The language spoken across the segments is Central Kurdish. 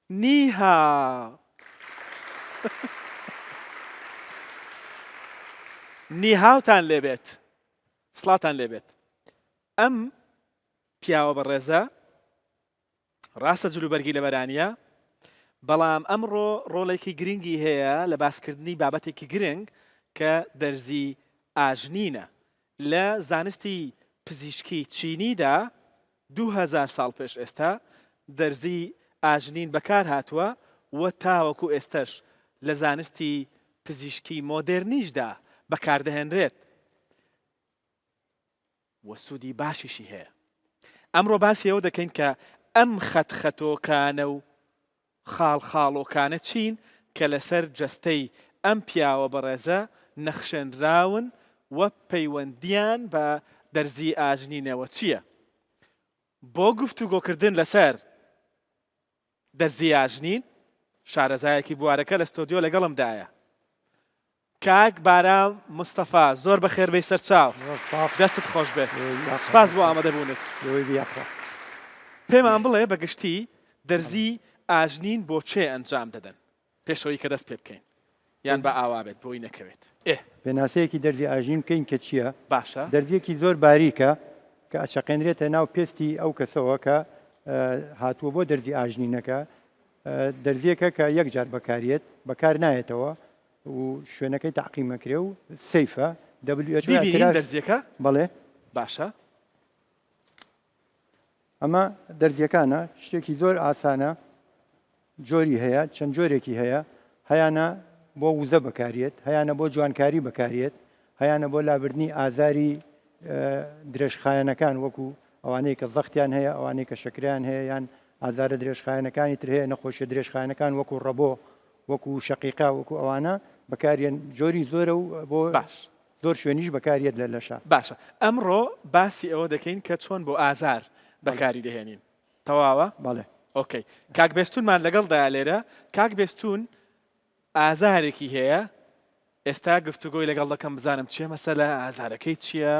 نیها نیهاوتان لێبێت سڵاتان لێبێت ئەم پیاوە بەڕێزە ڕاستە جلوبەرگی لە بەرانیە بەڵام ئەمڕۆ ڕۆڵێکی گرنگی هەیە لە باسکردنی بابەتێکی گرنگ کە دەرزی ئاژنینە لە زانستی پزیشکی چینیدا 2000 ساڵ پێش ئێستا دەرزی ئاژنین بەکار هاتووە وە تاوەکو ئێستش لە زانستی پزیشکی مۆدێرنیشدا بەکاردەهێنرێت وە سوودی باشیشی هەیە. ئەمڕۆ باسی ئەوە دەکەین کە ئەم خەتخەتۆکانە و خاڵخاڵۆکانە چین کە لەسەر جەستەی ئەم پیاوە بەڕێزە نەخشێنراون وە پەیوەندیان بە دەرزی ئاژنینەوە چییە؟ بۆ گفتوگۆکردن لەسەر دەرزی ئاژنین شارەزایەکی بوارەکە لە ستۆدیۆ لەگەڵمدایە. کاک بارام مستەفا زۆر بەخێر بەی سەرچاو دەستت خۆش بێت سپاس بۆ ئامادەبوونت. پێمان بڵێ بەگشتی دەرزی ئاژنین بۆ چێ ئەنجام دەدەن پێشەوەی کە دەست پێ بکەین یان بە ئاوا بێت بۆی نەکەوێت. پێناسەیەکی دەرزی ئاژین بکەین کە چییە؟ باشە دەرزیەکی زۆر باریکە کە ئەچەقێنرێتە ناو پێستی ئەو کەسەوە کە هاتووە بۆ دەرزی ئاژنینەکە دەرزیەکە کە یەک جار بەکارێت بەکار نایێتەوە و شوێنەکەی تاقیمەکرێ و سەیفە دەرزیەکە بەڵێ باشە. ئەمە دەرزیەکانە شتێکی زۆر ئاسانە جۆری هەیە چەند جۆرێکی هەیە هەیانە بۆ وزە بەکارێت هەیانە بۆ جوانکاری بەکارێت هەیانە بۆ لابردنی ئازاری درێژخایەنەکان وەکو ئەوانەیە کە زەختیان هەیە ئەوانەیە کە شەکریان هەیە یان ئازارە درێژخایەنەکانی تر هەیە نەخۆشیە درێژخایەنەکان وەکو ڕەبۆ وەکو شەقیقا وەکو ئەوانە بەکارێن جۆری زۆرە و بۆ باش زۆر شوێنیش بەکارێت لە لەشە. باشە ئەمڕۆ باسی ئەوە دەکەین کە چۆن بۆ ئازار بەکاری دەهێنین. تەواوە؟ بەڵێ. ئۆکەی. کاک بێستونمان لەگەڵدایە لێرە. کاک بێستون ئازارێکی هەیە ئێستا گفتوگۆی لەگەڵ دەکەم بزانم چیە مەسەلە ئازارەکەی چییە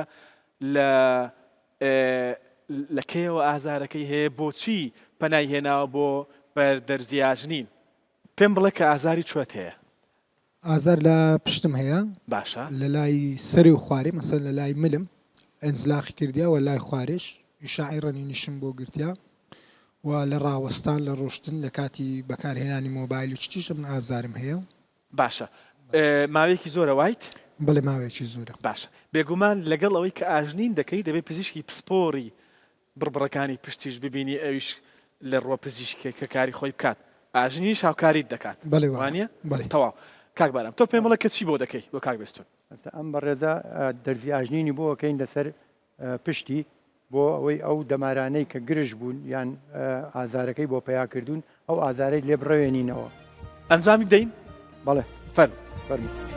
لە کێوە ئازارەکەی هەیە بۆچی پەنای هێناوە بۆ بەردەرزی ئاژنین. پێم بڵێ کە ئازاری کوێت هەیە؟ ئازار لە پشتم هەیە باشە لە لای سەری و خوارێ مەسەل لە لای ملم ئەنزلاقی کردیا و لای خوارێش ئیشاعی ڕەنینیشم بۆ گرتیا و لە ڕاوەستان لە ڕۆشتن لە کاتی بەکارهێنانی مۆبایل و چتیشە من ئازارم هەیە. باشە ماوەیەکی زۆرە وایت؟ بڵێ ماوەیەکی زۆرە. باشە بێگومان لەگەڵ ئەوەی کە ئاژنین دەکەی دەبێت پزیشکی پسپۆری بڕبڕەکانی پشتیش ببینی ئەویش لە ڕۆ پزیشکێک کە کاری خۆی بکات ئاژنی شاوکاریت دەکات. بەڵێ وانە؟ بەڵێ. تەواو. کاک بارام تۆ پێم بڵێ کە چی بۆ دەکەی بۆ کاک بێستون؟ ئەم بەڕێزە دەرزی ئاژنینی بۆکەین لەسەر پشتی بۆ ئەوەی ئەو دەمارانەی کە گرژ بوون یان ئازارەکەی بۆ پەیاکردوون ئەو ئازارەی لێ بڕەوێنینەوە. ئەنجامی بدەین؟ بەڵێ فەرموو.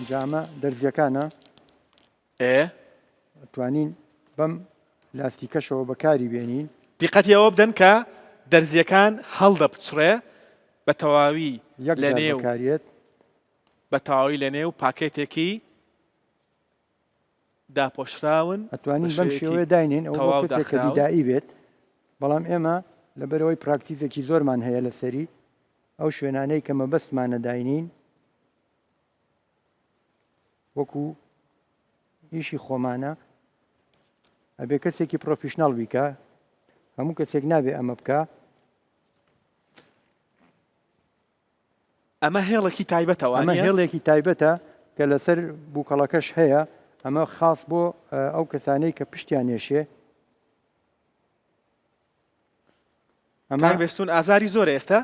جامە دەرزیەکانە توانین بەم لاستیکەشەوە بەکاری بێنین. دیقەتی ئەوە بدەن کە دەرزیەکان هەڵدەپچڕێ بە تەواوی لە نێو بەکارێت بە تەواوی لە نێو پاکێتێکی داپۆشراون ئەتوانین بەم شێوەیە داینین ئەو کەسێک کە دیدایی بێت بەڵام ئێمە لەبەرەوەی پراکتیزێکی زۆرمان هەیە لەسەری ئەو شوێنانەی کە مەبەستمانە داینین وەکو ئیشی خۆمانە ئەبێ کەسێکی پرۆفیشناڵ بیکە هەموو کەسێک نابێ ئەمە بکە. ئەمە هێڵێکی تایبەتەوە ئەمە هێڵێکی تایبەتە کە لەسەر بووکەڵەکەش هەیە ئەمە خاص بۆ ئەو کەسانەی کە پشتیان نێشێ. ئەمە بێستون ئازاری زۆر ئێستا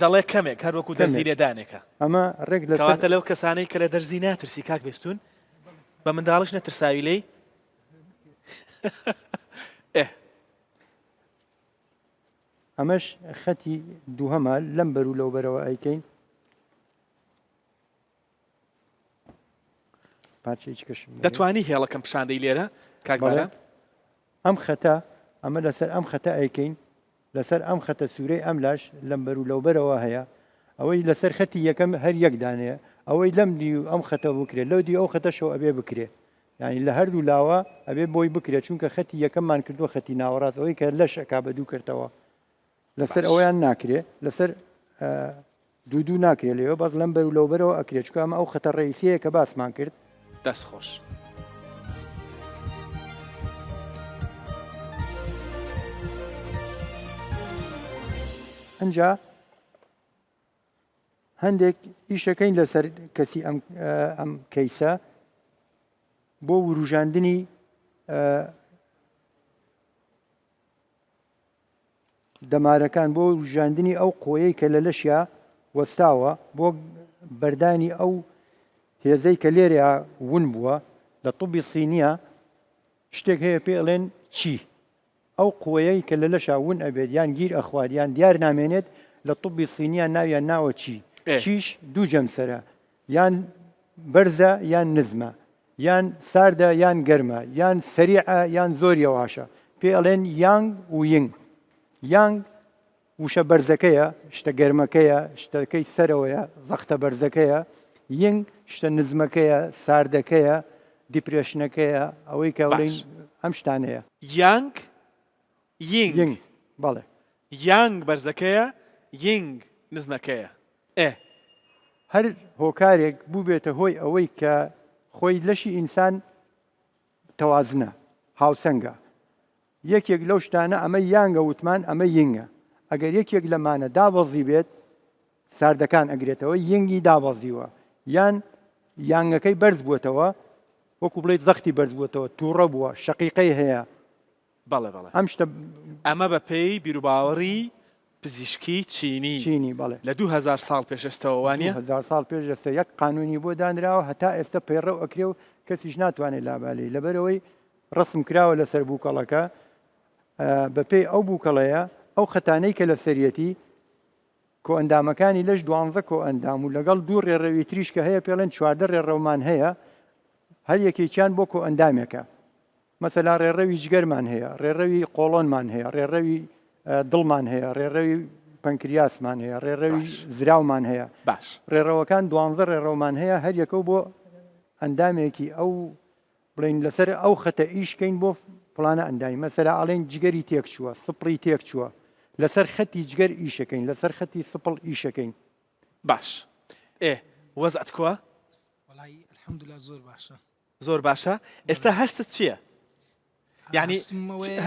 دەڵێ کەمێک هەر وەکو دەرزی لێدانێکە ئەمە ڕێک لەکەواتە لەو کەسانەی کە لە دەرزی ناترسی کاک بێستون بە منداڵش نەترساوی لێی ئەمەش خەتی دووهەمە لەم بەر و لەو بەرەوە ئەیکەین پارچێکی کەشم دەتوانی هێڵەکەم پیشاندەی لێرە کاک بارە ئەم خەتە ئەمە لەسەر ئەم خەتە ئەیکەین لەسەر ئەم خەتە سوورەی ئەم لاش لەمبەر و لەوبەرەوە هەیە ئەوەی لەسەر خەتی یەکەم هەر یەکدانەیە ئەوەی لەم دی و ئەم خەتە بکرێت لەو دی ئەو خەتەشەوە ئەبێ بکرێ یعنی لە هەردوو لاوە ئەبێ بۆی بکرێت چونکە خەتی یەکەممان کردووە خەتی ناوەڕاست ئەوەی کە لەش ئەکا بە دوو کردەوە لەسەر ئەویان ناکرێ لەسەر دوو ناکرێت لێوە بەس لەمبەر و لەوبەرەوە ئەکرێت چکە ئەمە ئەو خەتە ڕئیسیەیە کە باسمان کرد دەست خۆش. ئەنجا هەندێک ئیشەکەین لەسەر کەسی ئەم کەیسە بۆ وروژاندنی دەمارەکان بۆ وروژاندنی ئەو قۆیەی کە لە لەشیا وەستاوە بۆ بەردانی ئەو هێزەی کە لێرەیە ون بووە لە طوبی سینیە شتێک هەیە پێڵێن چی ئەو قۆیەی کە لە لەشا ون ئەبێت یان گیر ئەخواریان دیار نامێنێت لە طوبی سینیە ناویان ناوە چی چیش دوو جەمسەرە یان بەرزە یان نزمە یان ساردە یان گەرمە یان سەریعە یان زۆر یەواشە پێڵێن یانگ و یینگ یانگ وشە بەرزەکەیە شتە گەرمەکەیە شتەکەی سەرەوەیە زەختە بەرزەکەیە یینگ شتە نزمەکەیە ساردەکەیە دیپرێشنەکەیە ئەوەی کە وڵین ئەم شتانەیە یانگ یینگ بەڵێ یانگ بەرزەکەیە یینگ نزمەکەیە هەر هۆکارێک بوو بێتە هۆی ئەوەی کە خۆی لەشی ئینسان تەوازنە هاوسەنگە یەکێک لەو شتانە ئەمە یانگە وتمان ئەمە یینگە ئەگەر یەکێک لەمانە دابەزی بێت ساردەکان ئەگرێتەوە یینگی دابەزیوە یان یانگەکەی بەرز بووێتەوە وەکو بڵێت زەختی بەرز بووێتەوە تووڕە بووە شەقیقەی هەیە بەڵێ بەڵێ ئەم شتە ئەمە بە پێی بیرروباوەڕی پزیشکی چینی بەڵێ لە 2000 ساڵ پێشەستەوە وانە 1000 ساڵ پێش دەستە یەک قانونی بۆ دانراوە هەتا ئێستا پەیڕەو ئەکرێ و کەسیش ناتوانێت لابالێ لەبەرەوەی ڕسم کراوە لەسەر بووکەڵەکە بە پێی ئەو بووکەڵەیە ئەو خەتانەی کە لە سەرەتی کۆ ئەندامەکانی لەش 12 کۆ ئەندام و لەگەڵ دوو ڕێڕەوی تریش کە هەیە پێڵێن 14 ڕێڕەومان هەیە هەر یەکێکیان بۆ کۆ ئەندامێکە مەسەلا ڕێڕەوی جگەرمان هەیە ڕێڕەوی قۆڵۆنمان هەیە ڕێڕەوی دڵمان هەیە ڕێڕەوی پەنکریاسمان هەیە ڕێڕەوی زراومان هەیە باش ڕێڕەوەکان 12 ڕێڕەومان هەیە هەر یەکەو بۆ ئەندامێکی ئەو بڵین لەسەر ئەو خەتە ئیشکەین بۆ پڵانە ئەندامی مەسەلا ئەڵێن جگەری تێک چووە سپڵی تێک چووە لەسەر خەتی جگەر ئیشەکەین لەسەر خەتی سپڵ ئیشەکەین باش وەزعت کووە وەڵای الحەمدوللا زۆر باشە زۆر باشە ئێستا هەستت چییە یعنی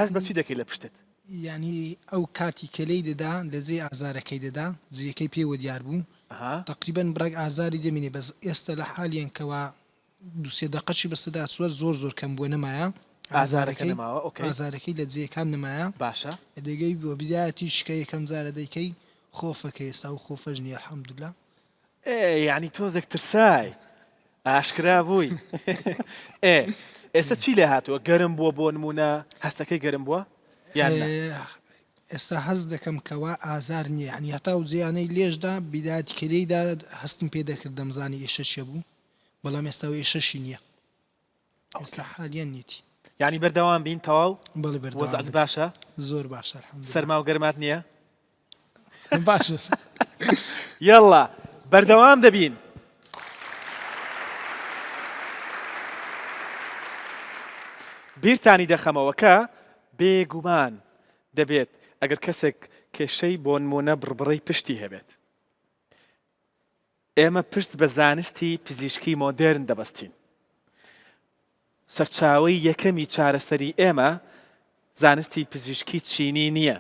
هەست بەچی دەکەی لە پشتت ینی ئەو کاتی کەلەی دەدا لەجێ ئازارەکەی دەدا جێەکەی پێوە دیار بوو تقریبان بڕێک ئازاری دەمێنێ بەس ئێستا لە حالیان کەوا دوسێ دقەشی بەسەدا سووە زۆر کەم بووە نەمایە ئازارەکەی لە جێەکان نمایە باشە دەگەی بۆ بیدایەتی شکە یەکەم جارە دەیکەی خۆفەکە ئێستا و خۆفەژ نیە الحەمدوللا یعنی تۆزێک ترسای ئاشکرا بووی ئێستا چی لێ هاتووە گەرم بووە بۆ نمونە هەستەکەی گەرم بووە ئێستا هەست دەکەم کەوا ئازار نییە عنی هەتا و جیانەی لێشدا بیداتی کەلەیدا هەستم پێ دەکرد دەمزانی ئێشەشە بوو بەڵام ئێستا ئێشەشی نییە ئێستا حالیان نیتی یعنی بەردەوام بین تەواو بەڵێ وەزعت باشە زۆر باشە سەرما و گەرمات نییە باشە یەڵڵا بەردەوام دەبین بیرتانی دەخەمەوەکە بێگومان دەبێت ئەگەر کەسێک کێشەی بۆ نمونە بڕبڕی پشتی هەبێت ئێمە پشت بە زانستی پزیشکی مۆدێرن دەبەستین سەرچاوەی یەکەمی چارەسەری ئێمە زانستی پزیشکی چینی نییە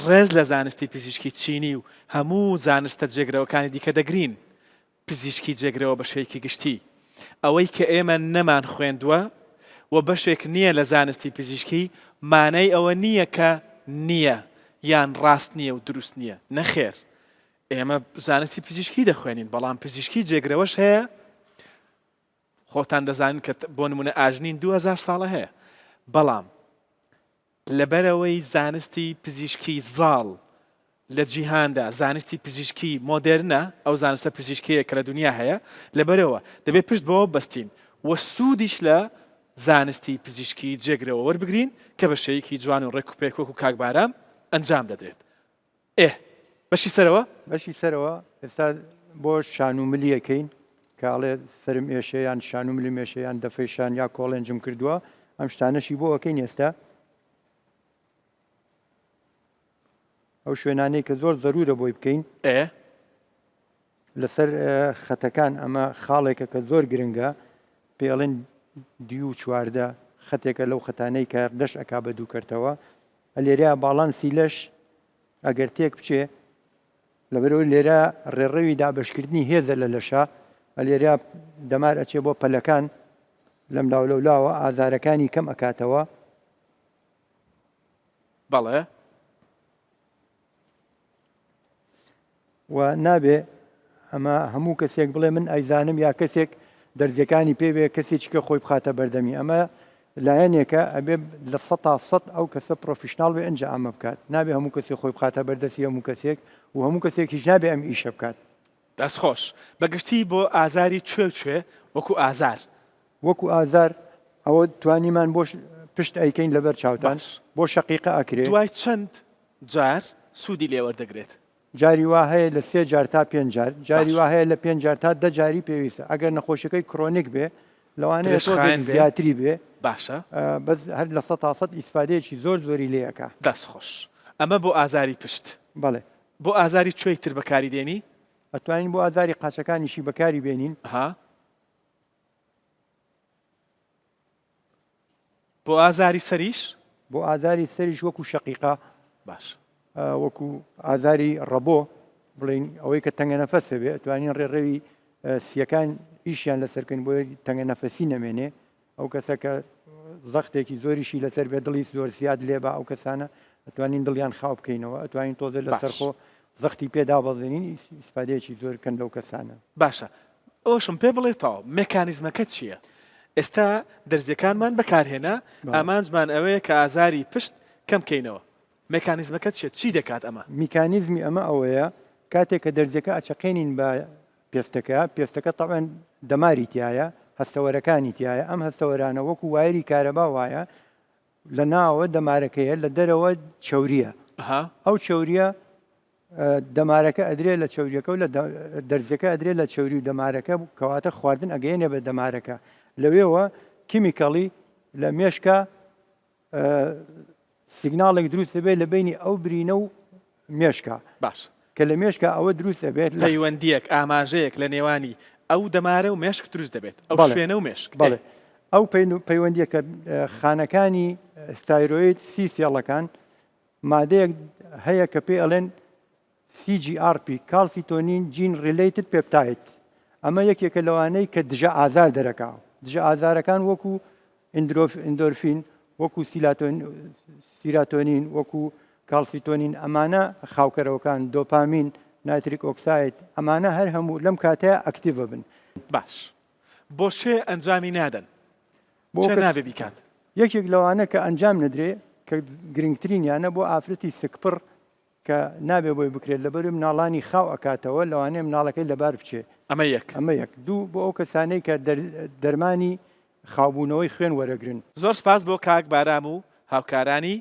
ڕێز لە زانستی پزیشکی چینی و هەموو زانستە جێگرەوەکانی دیکە دەگرین پزیشکی جێگرەوە بە شێکی گشتی ئەوەی کە ئێمە نەمان خوێندووە و بەشێک نییە لە زانستی پزیشکی مانای ئەوە نییە کە نییە یان ڕاست نییە و دروست نییە نەخێر ئێمە زانستی پزیشکی دەخوێنین بەڵام پزیشکی جێگرەوەش هەیە خۆتان دەزانین کە بۆ نمونە ئاژنین 2000 ساڵە هەیە بەڵام لەبەرەوەی زانستی پزیشکی زاڵ لە جیهاندا زانستی پزیشکی مۆدێرنە ئەو زانستە پزیشکیە کە لە دنیا هەیە لەبەرەوە دەبێت پشت بەوە بەستین وە سوودیش لە زانستی پزیشکی جێگرەوە وەربگرین کە بە شەیەکی جوان و ڕێک و پێک وەکو کاک بارام ئەنجام دەدرێت. بەشی سەرەوە بەشی سەرەوە ئێستا بۆ شانوملیەکەین کاڵێ سرم ئێشەیان شانوملی مێشەیان دەفەیشان یا کۆڵێنجم کردووە ئەم شتانەشی بۆ ئەەکەین ئێستا ئەو شوێنانەی کە زۆر زەرورە بۆی بکەین لەسەر خەتەکان ئەمە خاڵێکە کە زۆر گرنگە پێڵێن 14 خەتێکە لەو خەتانەی کە دەش ئەکا بە دوو کردەوە لێرە باڵانسی لەش ئەگەر تێک بچێ لەبەرەوەی لێرە ڕێڕەوی دابشکردنی هێزە لە لەشە لێرە دەمار ئەچێ بۆ پەلەکان لەم لاو لەولاوە ئازارەکانی کەم ئەکاتەوە. بەڵێ و نابێ ئەمە هەموو کەسێک بڵێ من ئەیزانم یا کەسێک دەرزیەکانی پێوێ کەسێکی کە خۆی بخاتە بەردەمی ئەمە لایەنێکە ئەبێ لە 100% ئەو کەسە پرۆفیشناڵ بێ ئەنج ئەمە بکات نابێ هەموو کەسێک خۆی بخاتە بەردەستی هەموو کەسێک و هەموو کەسێکیش نابێ ئەم ئیشە بکات. دەستخۆش بەگشتی بۆ ئازاری کوێ وەکو ئازار وەکو ئازار ئەوە توانیمان بۆ پشت ئەیکەین لەبەر چاوتان بۆ شەقیقە ئەکرێت دوای چەند جار سوودی لێوەردەگرێت. جاری وا هەیە لە 3 جار تا 5 جار جاری وا هەیە لە 5 جار تا 10 جاری پێویستە ئەگەر نەخۆشیەکەی کرۆنیک بێ لەوانەیە زیاتری بێ باشە بەس هەر لە 100% ئیسفادەیەکی زۆر زۆری لێەکە. دەستخۆش ئەمە بۆ ئازاری پشت. بەڵێ بۆ ئازاری کوێی تر بەکاری دێنی ئەتوانین بۆ ئازاری قاچەکانیشی بەکاری بێنین. بۆ ئازاری سەریش بۆ ئازاری سەریش وەکو شەقیقە باش وەکو ئازاری ڕەبۆ بڵین ئەوەی کە تەنگە نەفەسە بێ توانین ڕێڕەوی سیەکان ئیشیان لەسەرکەن بۆ تەنگە نەفەسی نەمێنێ ئەو کەسە کە زەختێکی زۆریشی لەسەر بێ دڵی زۆر زیاد لێ بە ئەو کەسانە ئەتوانین دڵیان خاو بکەینەوە ئەتوانین تۆزە لەسەرخۆ زەختی پێدا بەزێنین ئیسفادەیەکی زۆرکەن لەو کەسانە. باشە ئەوشم پێ بڵێتەوە مێکانیزمەکە چییە؟ ئێستا دەرزیەکانمان بەکارهێنا ئامانجمان ئەوەیە کە ئازاری پشت کەم بکەینەوە مێکانیزمەکە چی دەکات؟ ئەمە میکانیزمی ئەمە ئەوەیە کاتێک کە دەرزیەکە ئەچەقێنین بە پێستەکە تەڵێن دەماری تایە هەستەوەرەکانی تایە ئەم هەستەوەرانە وەکو وایری کارەبا وایە لە ناوە دەمارەکەیە لە دەرەوە چەوریە ئەو چەوریە دەمارەکە ئەدرێت لە چەوریەکە و لە دەرزیەکە ئەدرێت لە چەوری و دەمارەکە کەواتە خواردن ئەگەیەنێ بە دەمارەکە لەوێەوە کیمیکەڵی لە مێشکە سیگناڵێک دروست دەبێت لە بینی ئەو برینە و مێشکە باش کە لە مێشکە ئەوە دروست دەبێت پەیوەندیەک ئاماژەیەک لە نێوانی ئەو دەمارە و مێشک دروست دەبێت ئەو شوێنە و مێشک بەڵێ ئەو پەیوەندیەکە خانەکانی ستایرۆید سی سێڵەکان مادەیەک هەیە کە پێ ئەڵێن CGRP کالسیتۆنین جین ریلیتد پێپتایت ئەمە یەکێکە لەوانەی کە دژە ئازار دەرەکاو دژە ئازارەکان وەکو ئیندۆرفین وەکو سیراتۆنین وەکو کالسیتۆنین ئەمانە خاوکەرەوەکان دۆپامین نایتریک ئۆکساید ئەمانە هەر هەموو لەم کاتەیە ئەکتیڤە بن. باش بۆ شێ ئەنجامی نادەن بۆ نابێ بیکات یەکێک لەوانە کە ئەنجام نەدرێ کە گرنگترینیانە بۆ ئافرەتی سکپڕ کە نابێ بۆی بکرێت لەبەر مناڵانی خاو ئەکاتەوە لەوانەیە مناڵەکەی لەبار بچێ ئەمە یەک دوو بۆ ئەو کەسانەی کە دەرمانی خاوبوونەوەی خوێن وەرەگرن. زۆر سپاس بۆ کاک بارام و هاوکارانی